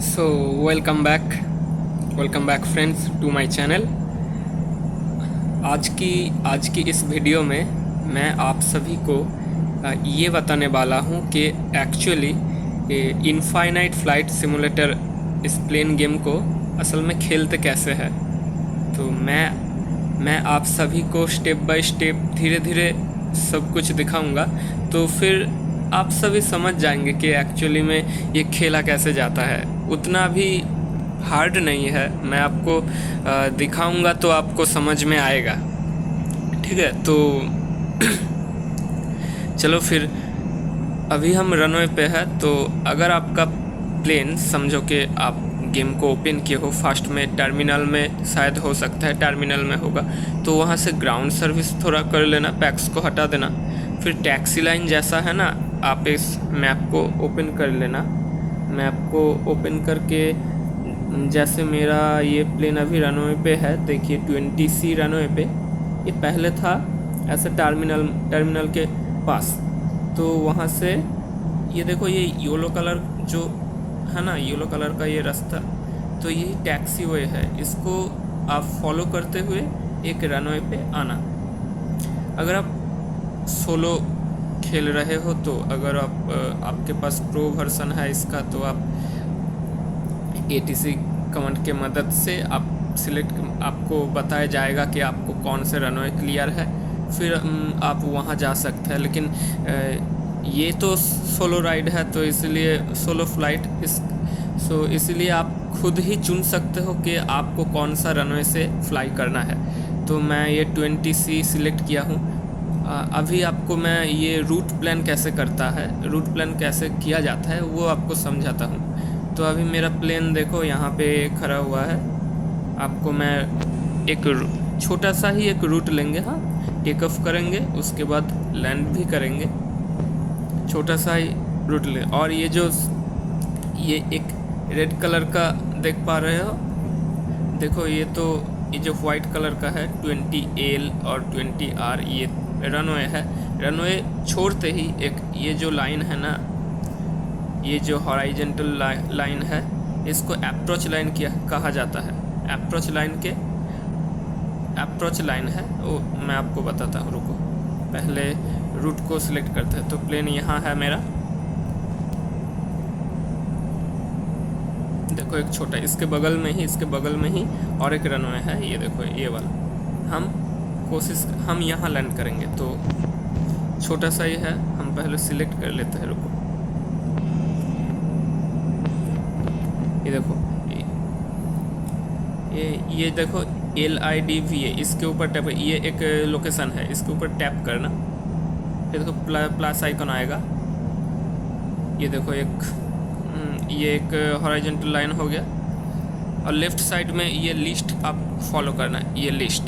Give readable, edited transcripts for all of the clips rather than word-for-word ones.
So welcome back friends to my channel. आज की इस वीडियो में मैं आप सभी को ये बताने वाला हूँ कि एक्चुअली इनफाइनाइट फ्लाइट सिमुलेटर इस प्लेन गेम को असल में खेलते कैसे हैं। तो मैं आप सभी को स्टेप बाय स्टेप धीरे धीरे सब कुछ दिखाऊंगा, तो फिर आप सभी समझ जाएंगे कि एक्चुअली में ये खेला कैसे जाता है। उतना भी हार्ड नहीं है, मैं आपको दिखाऊंगा तो आपको समझ में आएगा। ठीक है, तो चलो फिर अभी हम रनवे पे है। तो अगर आपका प्लेन समझो कि आप गेम को ओपन किए हो, फास्ट में टर्मिनल में शायद हो सकता है, टर्मिनल में होगा तो वहाँ से ग्राउंड सर्विस थोड़ा कर लेना, पैक्स को हटा देना। फिर टैक्सी लाइन जैसा है ना, आप इस मैप को ओपन कर लेना। मैप को ओपन करके जैसे मेरा ये प्लेन अभी रनवे पे है, देखिए 20C रनवे पे, ये पहले था ऐसे टर्मिनल के पास। तो वहाँ से ये देखो, ये येलो कलर जो है ना, येलो कलर का ये रास्ता, तो यही टैक्सी वे है। इसको आप फॉलो करते हुए एक रनवे पे आना। अगर आप सोलो खेल रहे हो तो अगर आपके पास प्रो वर्जन है इसका, तो आप ATC कमांड के मदद से आप आपको बताया जाएगा कि आपको कौन से रनवे क्लियर है, फिर आप वहाँ जा सकते हैं। लेकिन ये तो सोलो राइड है, तो इसलिए सोलो फ्लाइट इसलिए आप खुद ही चुन सकते हो कि आपको कौन सा रनवे से फ्लाई करना है। तो मैं ये 20C सिलेक्ट किया हूँ। अभी आपको मैं ये रूट प्लान कैसे करता है, रूट प्लान कैसे किया जाता है, वो आपको समझाता हूँ। तो अभी मेरा प्लेन देखो यहाँ पे खड़ा हुआ है। आपको मैं एक छोटा सा ही एक रूट लेंगे, हाँ, टेक ऑफ करेंगे, उसके बाद लैंड भी करेंगे, छोटा सा ही रूट ले। और ये एक रेड कलर का देख पा रहे हो, देखो ये जो वाइट कलर का है 20L और 20R, ये रनवे है। रनवे छोड़ते ही एक ये जो लाइन है ना, ये जो हॉराइजेंटल लाइन है, इसको अप्रोच लाइन कहा जाता है। अप्रोच लाइन है वो मैं आपको बताता हूँ। रुको, पहले रूट को सिलेक्ट करते हैं। तो प्लेन यहाँ है मेरा, देखो एक छोटा, इसके बगल में ही और एक रनवे है, ये देखो ये वाला। हम यहाँ लैंड करेंगे, तो छोटा सा ही है, हम पहले सिलेक्ट कर लेते हैं। रुको, ये देखो, ये देखो LIDVA, इसके ऊपर टैप, ये एक लोकेशन है, इसके ऊपर टैप करना। ये देखो प्लस आइकन आएगा, ये देखो ये एक हॉरिजॉन्टल लाइन हो गया। और लेफ्ट साइड में ये लिस्ट आप फॉलो करना है, ये लिस्ट।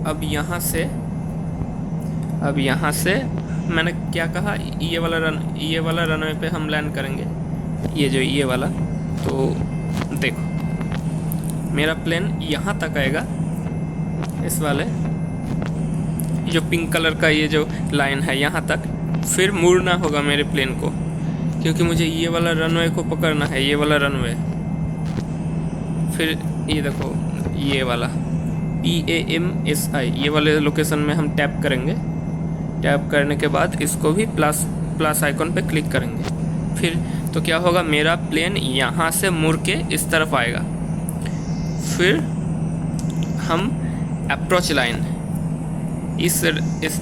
अब यहाँ से मैंने क्या कहा, ये वाला रनवे पे हम लैंड करेंगे, ये वाला। तो देखो मेरा प्लेन यहाँ तक आएगा, इस वाले जो पिंक कलर का ये जो लाइन है यहाँ तक। फिर मुड़ना होगा मेरे प्लेन को, क्योंकि मुझे ये वाला रनवे को पकड़ना है, ये वाला रनवे। फिर ये देखो ये वाला PAMSI, ये वाले लोकेशन में हम टैप करेंगे। टैप करने के बाद इसको भी प्लस आइकन पे क्लिक करेंगे। फिर तो क्या होगा, मेरा प्लेन यहाँ से मुड़ के इस तरफ आएगा। फिर हम अप्रोच लाइन, इस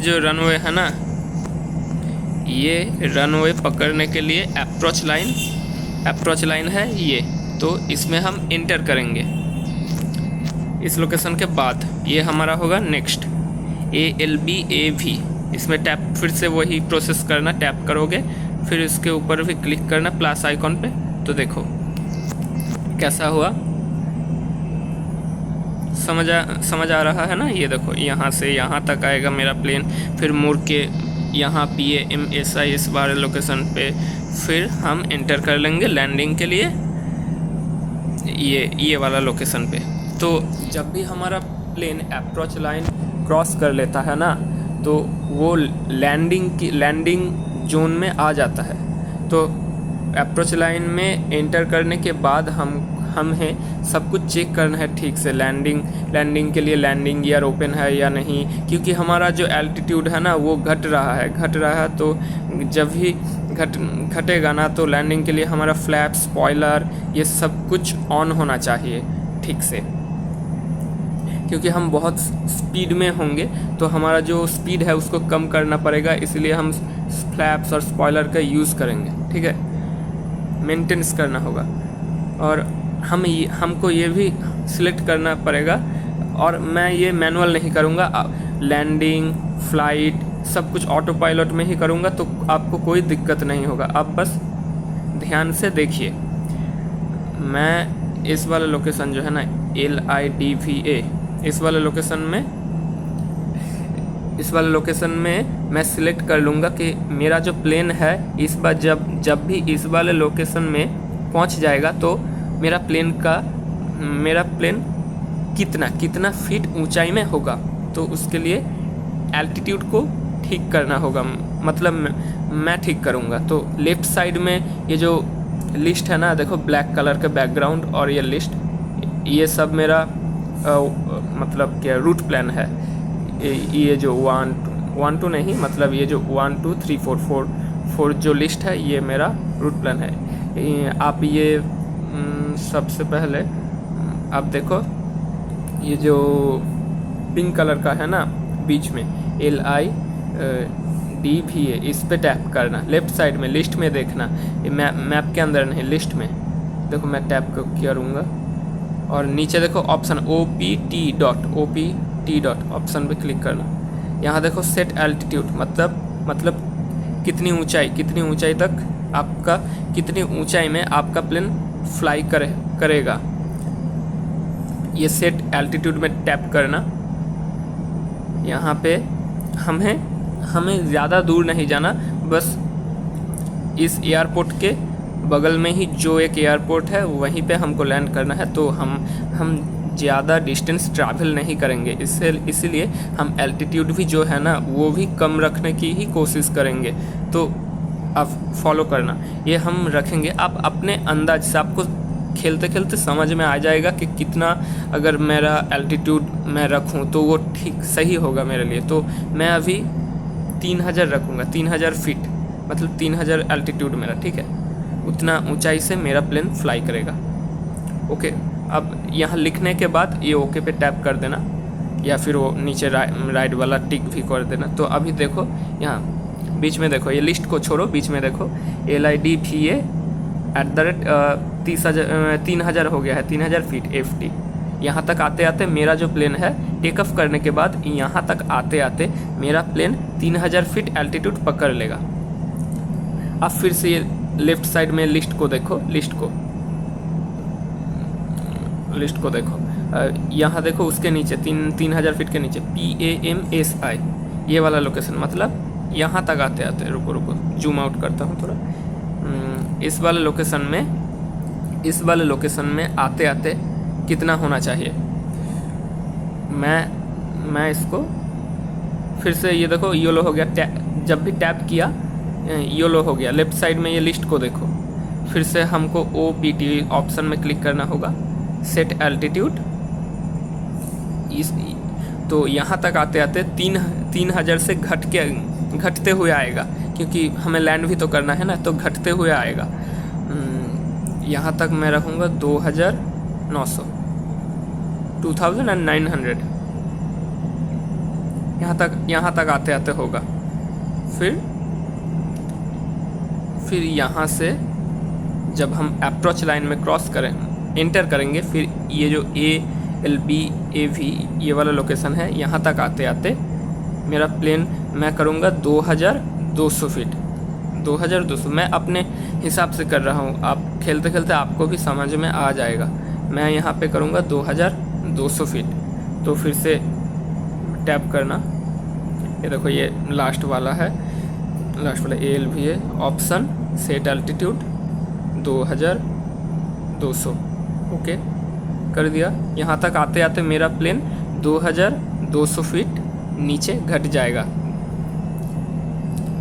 जो रनवे है ना, ये रनवे पकड़ने के लिए अप्रोच लाइन है ये, तो इसमें हम इंटर करेंगे। इस लोकेशन के बाद ये हमारा होगा नेक्स्ट ALBAV, इसमें टैप, फिर से वही प्रोसेस करना, टैप करोगे, फिर इसके ऊपर भी क्लिक करना प्लस आइकॉन पे। तो देखो कैसा हुआ, समझ आ रहा है ना। ये देखो यहाँ से यहाँ तक आएगा मेरा प्लेन, फिर मुड़ के यहाँ PAMSI इस बार लोकेशन पे, फिर हम एंटर कर लेंगे लैंडिंग के लिए ये वाला लोकेशन पे। तो जब भी हमारा प्लेन अप्रोच लाइन क्रॉस कर लेता है ना, तो वो लैंडिंग जोन में आ जाता है। तो अप्रोच लाइन में एंटर करने के बाद हमें सब कुछ चेक करना है ठीक से, लैंडिंग के लिए लैंडिंग गियर ओपन है या नहीं, क्योंकि हमारा जो एल्टीट्यूड है ना वो घट रहा है। तो जब भी घटेगा ना, तो लैंडिंग के लिए हमारा फ्लैप, स्पॉइलर, ये सब कुछ ऑन होना चाहिए ठीक से, क्योंकि हम बहुत स्पीड में होंगे तो हमारा जो स्पीड है उसको कम करना पड़ेगा, इसलिए हम फ्लैप्स और स्पॉइलर का यूज़ करेंगे। ठीक है, मेंटेनेंस करना होगा। और हमको ये भी सिलेक्ट करना पड़ेगा, और मैं ये मैनुअल नहीं करूँगा, लैंडिंग, फ्लाइट सब कुछ ऑटो पायलट में ही करूँगा, तो आपको कोई दिक्कत नहीं होगा। आप बस ध्यान से देखिए। मैं इस वाला लोकेशन जो है ना LIDVA, इस वाले लोकेशन में मैं सिलेक्ट कर लूँगा कि मेरा जो प्लेन है इस बार जब भी इस वाले लोकेशन में पहुँच जाएगा तो मेरा प्लेन कितना फीट ऊंचाई में होगा। तो उसके लिए एल्टीट्यूड को ठीक करना होगा, मतलब मैं ठीक करूँगा। तो लेफ़्ट साइड में ये जो लिस्ट है ना, देखो ब्लैक कलर का बैकग्राउंड और ये लिस्ट, ये सब मेरा मतलब क्या रूट प्लान है। ये जो 1 2 नहीं, मतलब ये जो 1 2 3 4 जो लिस्ट है ये मेरा रूट प्लान है। आप ये सबसे पहले आप देखो, ये जो पिंक कलर का है ना बीच में LIDVA, इस पे टैप करना। लेफ़्ट साइड में लिस्ट में देखना, ये मैप के अंदर नहीं, लिस्ट में देखो। मैं टैप करूँगा और नीचे देखो ऑप्शन OPT डॉट ऑप्शन पे क्लिक करना। यहाँ देखो सेट एल्टीट्यूड, मतलब कितनी ऊंचाई तक आपका, कितनी ऊंचाई में आपका प्लेन फ्लाई करेगा। ये सेट एल्टीट्यूड में टैप करना। यहाँ पे हमें ज़्यादा दूर नहीं जाना, बस इस एयरपोर्ट के बगल में ही जो एक एयरपोर्ट है वहीं पे हमको लैंड करना है। तो हम ज़्यादा डिस्टेंस ट्रैवल नहीं करेंगे, इसीलिए हम एल्टीट्यूड भी जो है ना वो भी कम रखने की ही कोशिश करेंगे। तो आप फॉलो करना, ये हम रखेंगे। आप अपने अंदाज से, आपको खेलते खेलते समझ में आ जाएगा कि कितना अगर मेरा एल्टीट्यूड मैं रखूं तो वो ठीक सही होगा मेरे लिए। तो मैं अभी 3000 रखूँगा, 3000 फीट, मतलब 3000 एल्टीट्यूड मेरा, ठीक है। उतना ऊंचाई से मेरा प्लेन फ्लाई करेगा। ओके, अब यहाँ लिखने के बाद ये ओके पे टैप कर देना, या फिर वो नीचे राइट वाला टिक भी कर देना। तो अभी देखो यहाँ बीच में देखो, ये लिस्ट को छोड़ो, बीच में देखो LIDVA @ 3000 हो गया है, 3000 फीट FT। यहाँ तक आते आते मेरा जो प्लेन है टेक ऑफ करने के बाद यहाँ तक आते आते मेरा प्लेन 3000 फीट एल्टीट्यूड पकड़ लेगा। अब फिर से ये लेफ्ट साइड में लिस्ट को देखो, यहाँ देखो उसके नीचे 3000 फीट के नीचे PAMSI, ये वाला लोकेशन, मतलब यहाँ तक आते आते, रुको जूम आउट करता हूँ थोड़ा। इस वाले लोकेशन में आते आते कितना होना चाहिए, मैं इसको फिर से, ये देखो येलो हो गया, जब भी टैप किया येलो हो गया। लेफ्ट साइड में ये लिस्ट को देखो, फिर से हमको OPT ऑप्शन में क्लिक करना होगा, सेट एल्टीट्यूड। तो यहाँ तक आते आते 3000 से घटते हुए आएगा, क्योंकि हमें लैंड भी तो करना है ना, तो घटते हुए आएगा। यहाँ तक मैं रखूँगा 2900, 2900, यहाँ तक आते आते होगा। फिर यहाँ से जब हम अप्रोच लाइन में एंटर करेंगे, फिर ये जो ALBAV ये वाला लोकेशन है, यहाँ तक आते आते मेरा प्लेन मैं करूँगा 2200 फीट, 2200। मैं अपने हिसाब से कर रहा हूँ, आप खेलते खेलते आपको भी समझ में आ जाएगा। मैं यहाँ पे करूँगा 2200 फीट। तो फिर से टैप करना, ये देखो ये लास्ट वाला ALBA option, set altitude 2200, okay कर दिया। यहाँ तक आते आते मेरा प्लेन 2200 फीट नीचे घट जाएगा,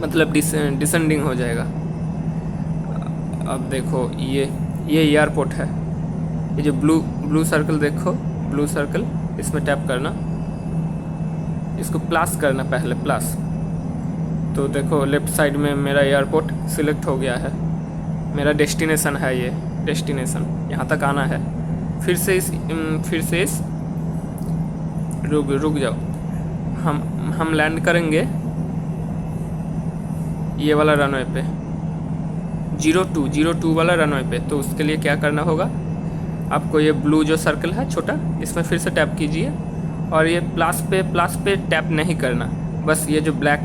मतलब डिसेंडिंग हो जाएगा। अब देखो ये एयरपोर्ट है, ये जो ब्लू सर्कल देखो, ब्लू सर्कल, इसमें टैप करना, इसको प्लस करना पहले, प्लस। तो देखो लेफ़्ट साइड में मेरा एयरपोर्ट सिलेक्ट हो गया है, मेरा डेस्टिनेशन है, ये डेस्टिनेशन यहाँ तक आना है। फिर से इस रुक जाओ, हम लैंड करेंगे ये वाला रनवे पे, 02 वाला रनवे पे। तो उसके लिए क्या करना होगा, आपको ये ब्लू जो सर्कल है छोटा, इसमें फिर से टैप कीजिए, और ये प्लस पे टैप नहीं करना, बस ये जो ब्लैक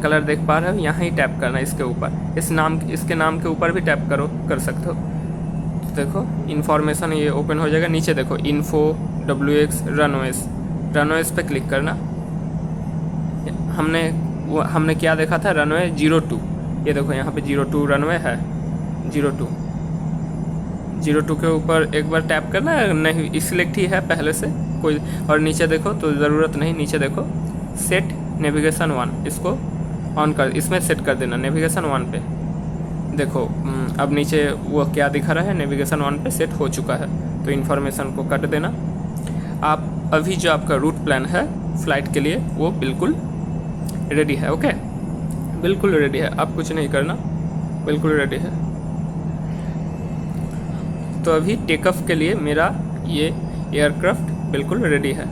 कलर देख पा रहे हो यहाँ ही टैप करना, इसके ऊपर, इसके नाम के ऊपर भी टैप कर सकते हो। तो देखो इन्फॉर्मेशन ये ओपन हो जाएगा। नीचे देखो इन्फो WX रनवेज पे क्लिक करना। हमने क्या देखा था, रनवे 02, ये देखो यहाँ पे 02 रनवे है, 02 के ऊपर एक बार टैप करना है, नहीं सिलेक्ट ही है पहले से कोई। और नीचे देखो तो ज़रूरत नहीं, नीचे देखो सेट नेविगेशन 1, इसको ऑन कर, इसमें सेट कर देना नेविगेशन 1 पे। देखो अब नीचे वो क्या दिखा रहा है, नेविगेशन 1 पे सेट हो चुका है। तो इन्फॉर्मेशन को कट देना। आप अभी जो आपका रूट प्लान है फ़्लाइट के लिए वो बिल्कुल रेडी है, ओके, बिल्कुल रेडी है, आप कुछ नहीं करना, बिल्कुल रेडी है। तो अभी टेक ऑफ के लिए मेरा ये एयरक्राफ्ट बिल्कुल रेडी है।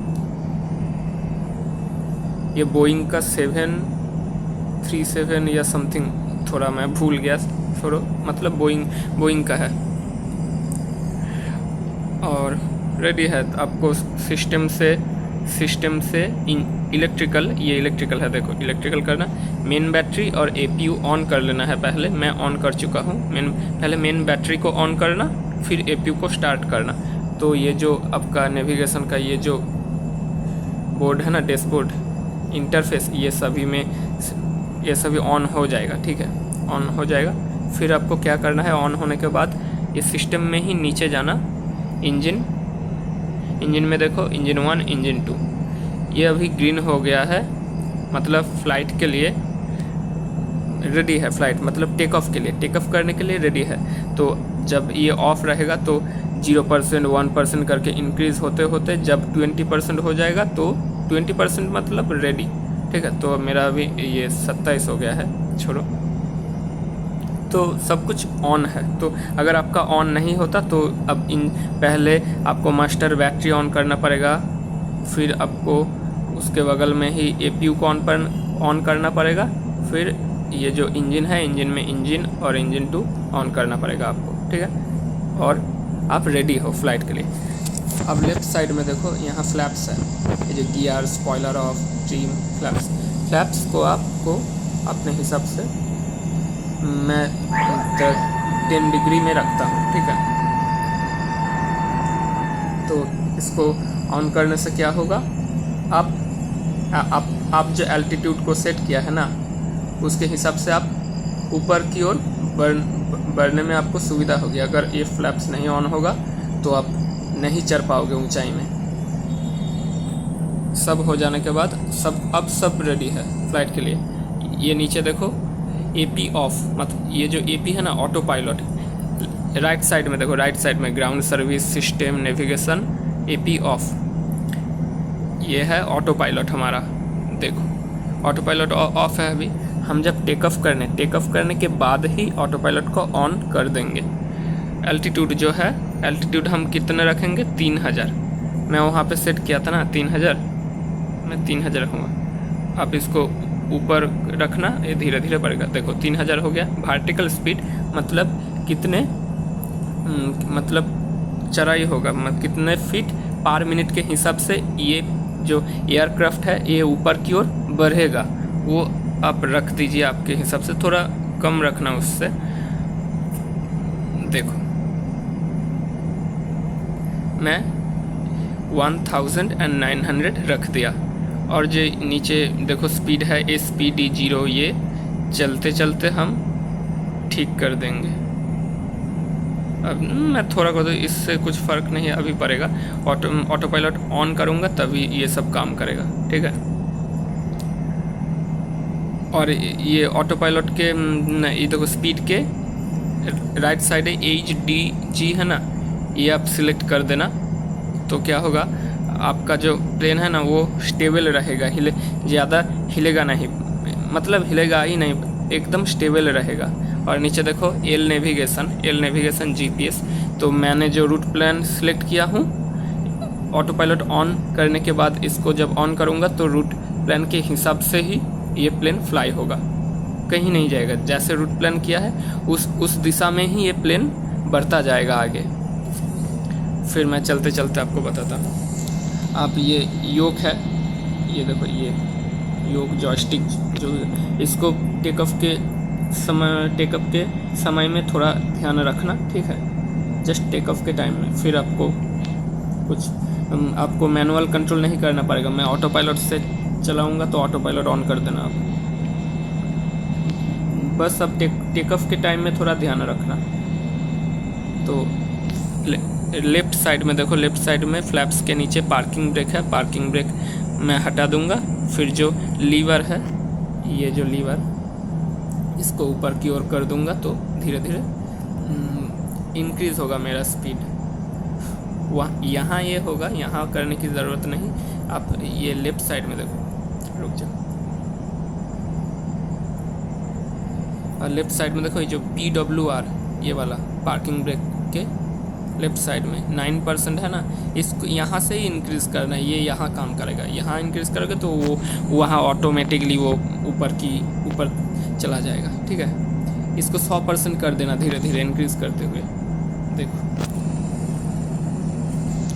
ये बोइंग का 737 या समथिंग, थोड़ा मैं भूल गया, छोड़ो, मतलब बोइंग का है, और रेडी है। तो आपको सिस्टम से इलेक्ट्रिकल, ये इलेक्ट्रिकल है, देखो इलेक्ट्रिकल करना, मेन बैटरी और APU ऑन कर लेना है पहले, मैं ऑन कर चुका हूँ। पहले मेन बैटरी को ऑन करना, फिर APU को स्टार्ट करना। तो ये जो आपका नेविगेशन का ये जो बोर्ड है ना, डैशबोर्ड इंटरफेस, ये सभी ऑन हो जाएगा, ठीक है, ऑन हो जाएगा। फिर आपको क्या करना है, ऑन होने के बाद ये सिस्टम में ही नीचे जाना, इंजन में देखो इंजन 1 इंजन 2, ये अभी ग्रीन हो गया है, मतलब फ़्लाइट के लिए रेडी है, फ़्लाइट मतलब टेक ऑफ के लिए, टेक ऑफ करने के लिए रेडी है। तो जब ये ऑफ रहेगा तो 0%, 1% करके इंक्रीज़ होते होते जब 20% हो जाएगा तो 20% मतलब रेडी, ठीक है। तो मेरा अभी ये 27 हो गया है, छोड़ो। तो सब कुछ ऑन है। तो अगर आपका ऑन नहीं होता तो अब पहले आपको मास्टर बैटरी ऑन करना पड़ेगा, फिर आपको उसके बगल में ही APU को ऑन करना पड़ेगा, फिर ये जो इंजन है, इंजन में इंजन और इंजन 2 ऑन करना पड़ेगा आपको, ठीक है, और आप रेडी हो फ्लाइट के लिए। अब लेफ़्ट साइड में देखो यहाँ फ्लैप्स है, ये जो gear, spoiler of, trim, flaps को आपको अपने हिसाब से, मैं 10 डिग्री में रखता हूँ, ठीक है। तो इसको ऑन करने से क्या होगा, आप जो एल्टीट्यूड को सेट किया है ना, उसके हिसाब से आप ऊपर की ओर बढ़ने में आपको सुविधा होगी। अगर ये फ्लैप्स नहीं ऑन होगा तो आप नहीं चढ़ पाओगे ऊंचाई में। सब हो जाने के बाद अब सब रेडी है फ्लाइट के लिए। ये नीचे देखो AP ऑफ, मतलब ये जो AP है ना, ऑटो पायलट, राइट साइड में देखो, राइट साइड में ground service system navigation AP of, ये है ऑटो पायलट हमारा। देखो ऑटो पायलट ऑफ है। अभी हम जब टेक ऑफ करने के बाद ही ऑटो पायलट को ऑन कर देंगे। एल्टीट्यूड जो है, एल्टीट्यूड हम कितने रखेंगे, 3000। मैं वहाँ पे सेट किया था ना 3000, मैं 3000 रखूँगा। आप इसको ऊपर रखना, ये धीरे धीरे बढ़ेगा। देखो 3000 हो गया। वर्टिकल स्पीड मतलब कितने, मतलब चढ़ाई होगा, मतलब कितने फीट पर मिनट के हिसाब से ये जो एयरक्राफ्ट है ये ऊपर की ओर बढ़ेगा, वो आप रख दीजिए आपके हिसाब से, थोड़ा कम रखना उससे। देखो मैं 1900 रख दिया। और जो नीचे देखो स्पीड है SPD0, ये चलते चलते हम ठीक कर देंगे। अब मैं थोड़ा को, इससे कुछ फ़र्क नहीं अभी पड़ेगा। ऑटो पायलट ऑन करूँगा तभी ये सब काम करेगा, ठीक है। और ये ऑटो पायलट के ये देखो स्पीड के राइट साइड HDG है ना, ये आप सिलेक्ट कर देना। तो क्या होगा, आपका जो प्लेन है ना वो स्टेबल रहेगा, ज़्यादा हिलेगा नहीं, मतलब हिलेगा ही नहीं, एकदम स्टेबल रहेगा। और नीचे देखो एल नेविगेशन GPS। तो मैंने जो रूट प्लान सिलेक्ट किया हूँ, ऑटो पायलट ऑन करने के बाद इसको जब ऑन करूँगा तो रूट प्लान के हिसाब से ही ये प्लेन फ्लाई होगा, कहीं नहीं जाएगा। जैसे रूट प्लान किया है उस दिशा में ही ये प्लेन बढ़ता जाएगा आगे। फिर मैं चलते चलते आपको बताता हूँ। आप ये योक है, ये देखो ये योक जॉयस्टिक जो, इसको टेकअप के समय में थोड़ा ध्यान रखना, ठीक है। जस्ट टेकअप के टाइम में। फिर आपको मैनुअल कंट्रोल नहीं करना पड़ेगा। मैं ऑटो पायलट से चलाऊंगा तो ऑटो पायलट ऑन कर देना आप। बस अब टेकअप के टाइम में थोड़ा ध्यान रखना। तो लेफ़्ट साइड में देखो, लेफ़्ट साइड में फ्लैप्स के नीचे पार्किंग ब्रेक है, पार्किंग ब्रेक मैं हटा दूंगा। फिर जो लीवर है, ये जो लीवर, इसको ऊपर की ओर कर दूंगा तो धीरे धीरे इंक्रीज़ होगा मेरा स्पीड। वहाँ यहाँ ये होगा, यहाँ करने की ज़रूरत नहीं। आप ये लेफ़्ट साइड में देखो, रुक जाओ, और लेफ़्ट साइड में देखो ये जो PWR ये वाला पार्किंग ब्रेक के लेफ़्ट साइड में 9% है ना, इसको यहाँ से ही इंक्रीज़ करना है। ये यहाँ काम करेगा, यहाँ इंक्रीज़ करोगे तो वो वहाँ ऑटोमेटिकली वो ऊपर चला जाएगा, ठीक है। इसको 100% कर देना धीरे धीरे इंक्रीज़ करते हुए। देखो,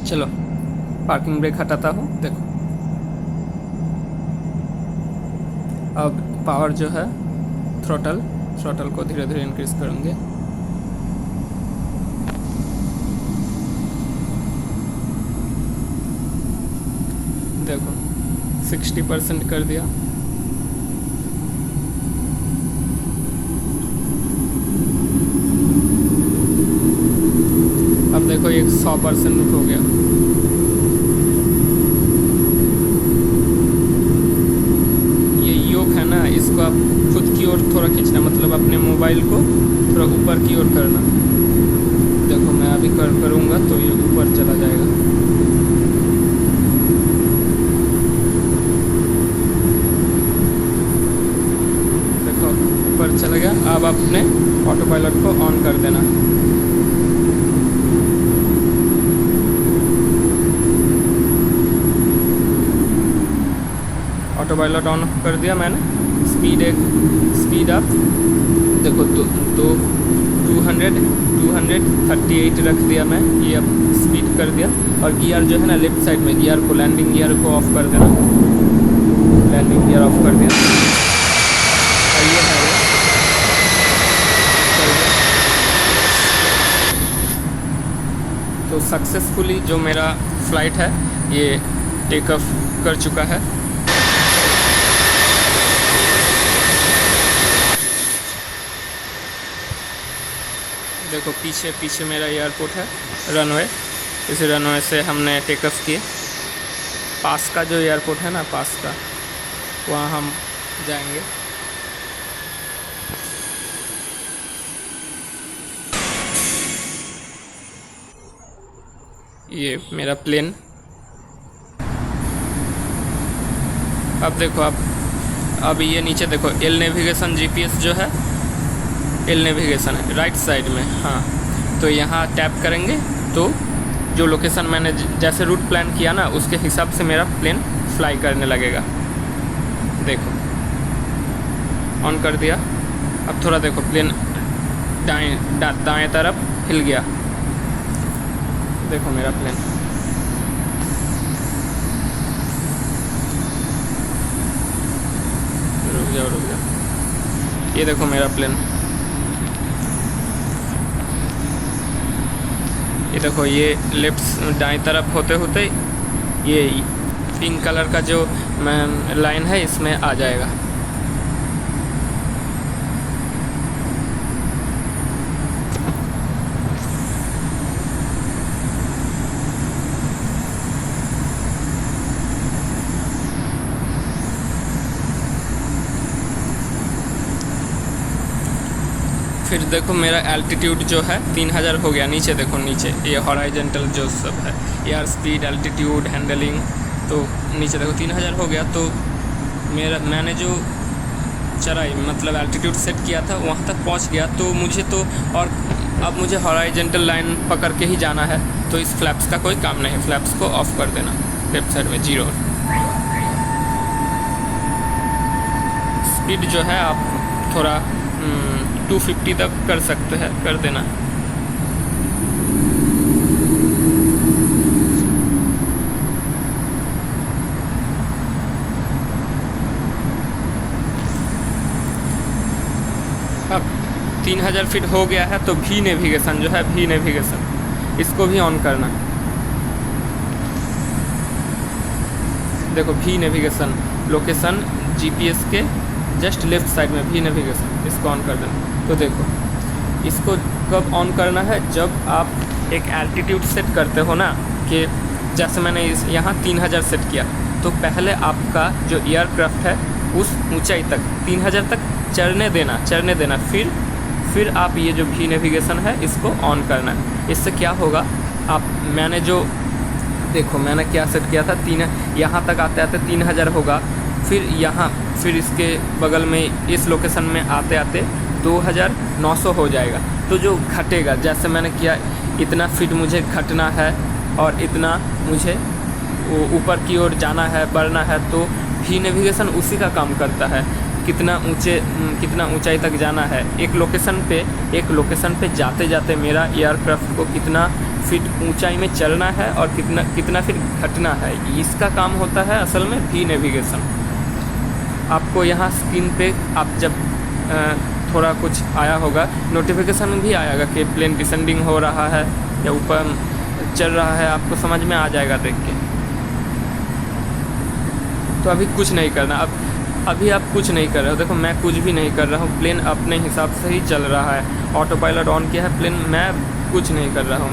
चलो पार्किंग ब्रेक हटाता हूँ। देखो अब पावर जो है, थ्रोटल को धीरे धीरे इंक्रीज़ करेंगे। देखो 60% कर दिया। अब देखो ये 100% हो गया। ये योक है ना, इसको आप खुद की ओर थोड़ा खींचना, मतलब अपने मोबाइल को थोड़ा ऊपर की ओर करना। देखो मैं अभी करूँगा तो ये ऊपर चला जाएगा। देखो ऊपर चला गया। अब अपने ऑटो पायलट को ऑन कर देना। ऑटो पायलट ऑन कर दिया मैंने। स्पीड अप देखो, 238 रख दिया मैं, ये अब स्पीड कर दिया। और गियर जो है ना लेफ़्ट साइड में, गियर को, लैंडिंग गियर को ऑफ कर देना। लैंडिंग गियर ऑफ कर दिया। और ये है वो कर दिया। तो सक्सेसफुली जो मेरा फ़्लाइट है ये टेक ऑफ कर चुका है। देखो पीछे मेरा एयरपोर्ट है, रनवे। इस रनवे से हमने टेक ऑफ किए। पास का जो एयरपोर्ट है ना, पास का, वहाँ हम जाएंगे। ये मेरा प्लेन। अब देखो अब ये नीचे देखो एल नेविगेशन GPS जो है, एल नेविगेशन है राइट साइड में। हाँ, तो यहाँ टैप करेंगे तो जो लोकेशन मैंने जैसे रूट प्लान किया ना उसके हिसाब से मेरा प्लेन फ्लाई करने लगेगा। देखो ऑन कर दिया। अब थोड़ा देखो प्लेन दाएं तरफ हिल गया। देखो मेरा प्लेन। रुक जाओ। ये देखो मेरा प्लेन। ये देखो ये लेफ्ट दाएं तरफ होते होते ये पिंक कलर का जो लाइन है इसमें आ जाएगा। फिर देखो मेरा एल्टीट्यूड जो है 3000 हो गया। नीचे देखो, नीचे ये हॉराइजेंटल जो सब है, एयर स्पीड, एल्टीट्यूड, हैंडलिंग, तो नीचे देखो 3000 हो गया। तो मैंने जो चढ़ाई मतलब एल्टीट्यूड सेट किया था वहाँ तक पहुँच गया। तो मुझे तो और अब मुझे हॉराइजेंटल लाइन पकड़ के ही जाना है, तो इस फ्लैप्स का कोई काम नहीं। फ्लैप्स को ऑफ कर देना, लेफ्ट साइड में 0। स्पीड जो है आप थोड़ा 250 तक कर सकते हैं, कर देना। अब 3000 फीट हो गया है, तो भी नेविगेशन जो है, भी नेविगेशन इसको भी ऑन करना। देखो भी नेविगेशन, लोकेशन जीपीएस के जस्ट लेफ्ट साइड में भी नेविगेशन, इसको ऑन कर देना। तो देखो इसको कब ऑन करना है, जब आप एक एल्टीट्यूड सेट करते हो ना, कि जैसे मैंने यहाँ 3000 सेट किया, तो पहले आपका जो एयरक्राफ्ट है उस ऊंचाई तक 3000 तक चढ़ने देना, फिर आप ये जो भी नेविगेशन है इसको ऑन करना है। इससे क्या होगा, मैंने जो देखो मैंने क्या सेट किया था, यहाँ तक आते आते 3000 होगा, फिर इसके बगल में इस लोकेशन में आते आते 2900 हो जाएगा। तो जो घटेगा, जैसे मैंने किया इतना फीट मुझे घटना है और इतना मुझे ऊपर की ओर जाना है, बढ़ना है, तो भी नेविगेशन उसी का काम करता है। कितना ऊंचाई तक जाना है, एक लोकेशन पे जाते जाते मेरा एयरक्राफ्ट को कितना फीट ऊंचाई में चलना है और कितना फीट घटना है, इसका काम होता है असल में भी नेविगेशन। आपको यहाँ स्क्रीन पे आप जब थोड़ा कुछ आया होगा, नोटिफिकेशन भी आएगा कि प्लेन डिसेंडिंग हो रहा है या ऊपर चल रहा है, आपको समझ में आ जाएगा देख के। तो अभी कुछ नहीं करना, अभी आप कुछ नहीं कर रहे हो। देखो मैं कुछ भी नहीं कर रहा हूँ, प्लेन अपने हिसाब से ही चल रहा है। ऑटो पायलट ऑन किया है प्लेन, मैं कुछ नहीं कर रहा हूँ,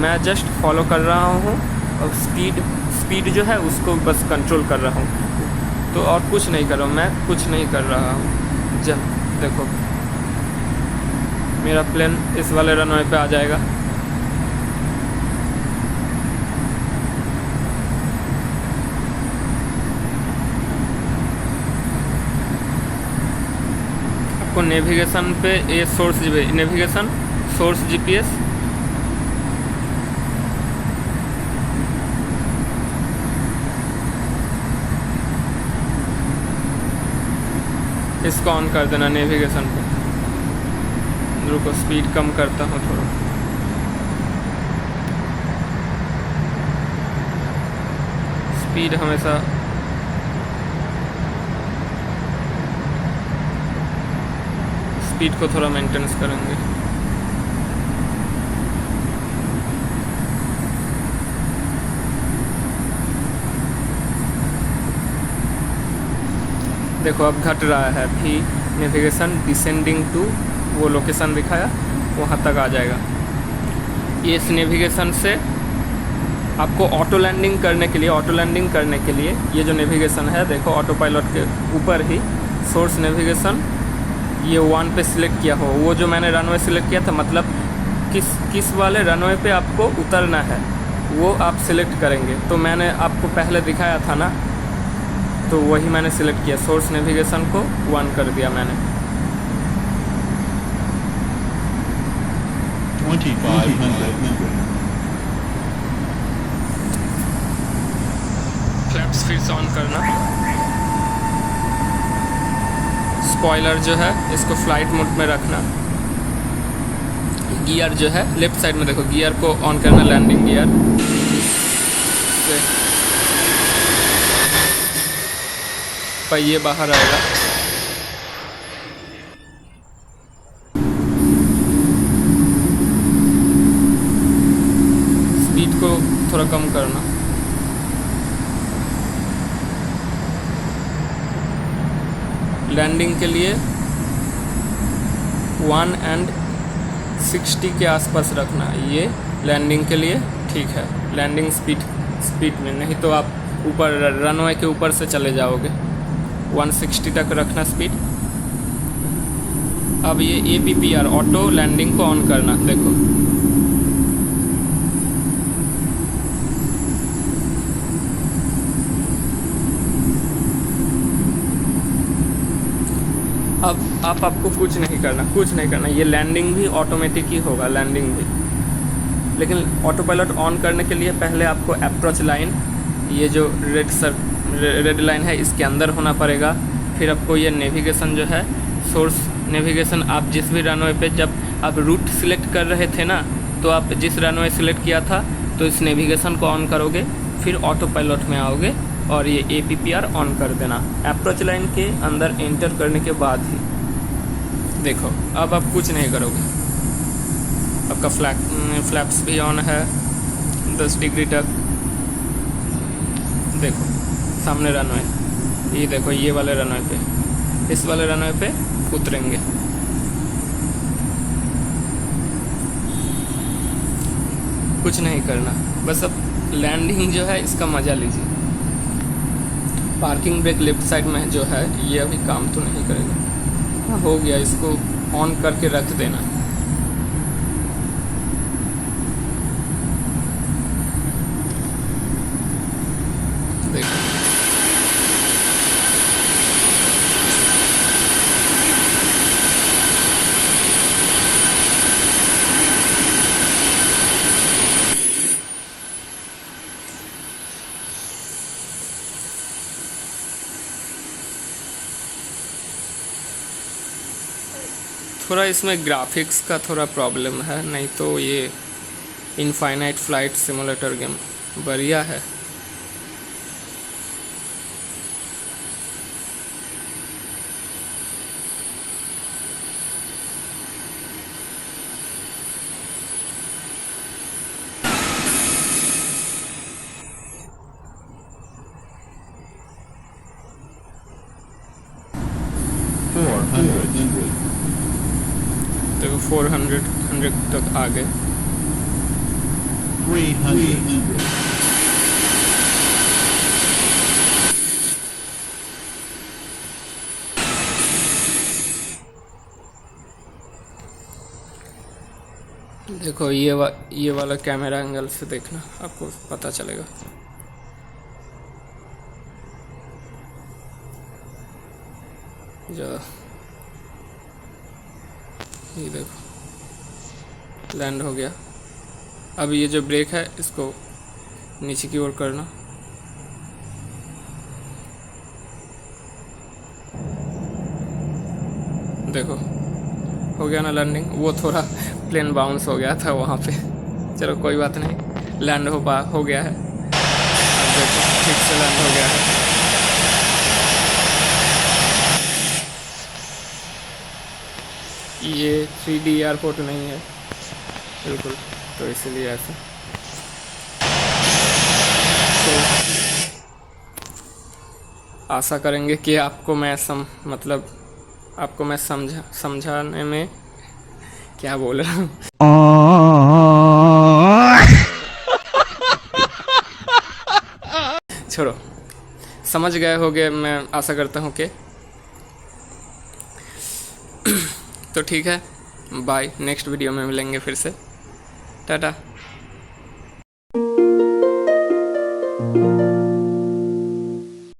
मैं जस्ट फॉलो कर रहा हूँ और स्पीड जो है उसको बस कंट्रोल कर रहा हूँ। तो और कुछ नहीं कर रहा हूँ, मैं कुछ नहीं कर रहा हूँ। जब देखो मेरा प्लेन इस वाले रनवे पे आ जाएगा। आपको नेविगेशन पे ये नेविगेशन सोर्स जीपीएस, इसको ऑन कर देना नेविगेशन पे। रुको स्पीड कम करता हूँ थोड़ा। स्पीड हमेशा स्पीड को थोड़ा मेंटेनेंस करेंगे। देखो अब घट रहा है, भी नेविगेशन डिसेंडिंग टू वो लोकेशन दिखाया, वहाँ तक आ जाएगा। इस नेविगेशन से आपको ऑटो लैंडिंग करने के लिए ये जो नेविगेशन है, देखो ऑटो पायलट के ऊपर ही सोर्स नेविगेशन, ये 1 पे सिलेक्ट किया हो, वो जो मैंने रनवे सिलेक्ट किया था, मतलब किस वाले रनवे पे आपको उतरना है वो आप सिलेक्ट करेंगे। तो मैंने आपको पहले दिखाया था ना, तो वही मैंने सिलेक्ट किया, सोर्स नेविगेशन को 1 कर दिया मैंने। 2500 फ्लैप्स फिर से ऑन करना। स्पॉइलर जो है इसको फ्लाइट मोड में रखना। गियर जो है लेफ्ट साइड में देखो, गियर को ऑन करना, लैंडिंग गियर से पहिए बाहर आएगा। स्पीड को थोड़ा कम करना। लैंडिंग के लिए 160 के आसपास रखना, ये लैंडिंग के लिए ठीक है। लैंडिंग स्पीड में, नहीं तो आप ऊपर रनवे के ऊपर से चले जाओगे। 160 तक रखना स्पीड। अब ये APPR ऑटो लैंडिंग को ऑन करना, देखो अब आपको कुछ नहीं करना, ये लैंडिंग भी ऑटोमेटिक ही होगा, लैंडिंग भी। लेकिन ऑटो पायलट ऑन करने के लिए पहले आपको अप्रोच लाइन, ये जो रेड लाइन है, इसके अंदर होना पड़ेगा। फिर आपको ये नेविगेशन जो है, सोर्स नेविगेशन, आप जिस भी रनवे पे जब आप रूट सिलेक्ट कर रहे थे ना, तो आप जिस रनवे सिलेक्ट किया था तो इस नेविगेशन को ऑन करोगे, फिर ऑटो पायलट में आओगे और ये APPR ऑन कर देना अप्रोच लाइन के अंदर एंटर करने के बाद ही। देखो अब आप कुछ नहीं करोगे, आपका फ्लैप्स भी ऑन है 10 डिग्री तक। देखो सामने रनवे, ये देखो ये वाले रनवे पे, इस वाले रनवे पे उतरेंगे। कुछ नहीं करना, बस अब लैंडिंग जो है इसका मज़ा लीजिए। पार्किंग ब्रेक लेफ्ट साइड में जो है ये अभी काम तो नहीं करेगा, हो गया, इसको ऑन करके रख देना। देखो थोड़ा इसमें ग्राफिक्स का थोड़ा प्रॉब्लम है, नहीं तो ये इनफाइनाइट फ्लाइट सिमुलेटर गेम बढ़िया है। देखो 400 तक आ गए। 300. देखो ये वाला कैमरा एंगल से देखना, आपको पता चलेगा। जो ये देखो लैंड हो गया। अब ये जो ब्रेक है इसको नीचे की ओर करना। देखो हो गया ना लैंडिंग। वो थोड़ा प्लेन बाउंस हो गया था वहाँ पे, चलो कोई बात नहीं, लैंड हो गया है। अब देखो ठीक से लैंड हो गया है। ये 3D एयरपोर्ट नहीं है बिल्कुल, तो इसीलिए ऐसा। तो आशा करेंगे कि आपको मैं आपको मैं समझाने में क्या बोल रहा हूँ। छोड़ो, समझ गए होगे, मैं आशा करता हूँ कि। तो ठीक है, बाय, नेक्स्ट वीडियो में मिलेंगे फिर से, टाटा।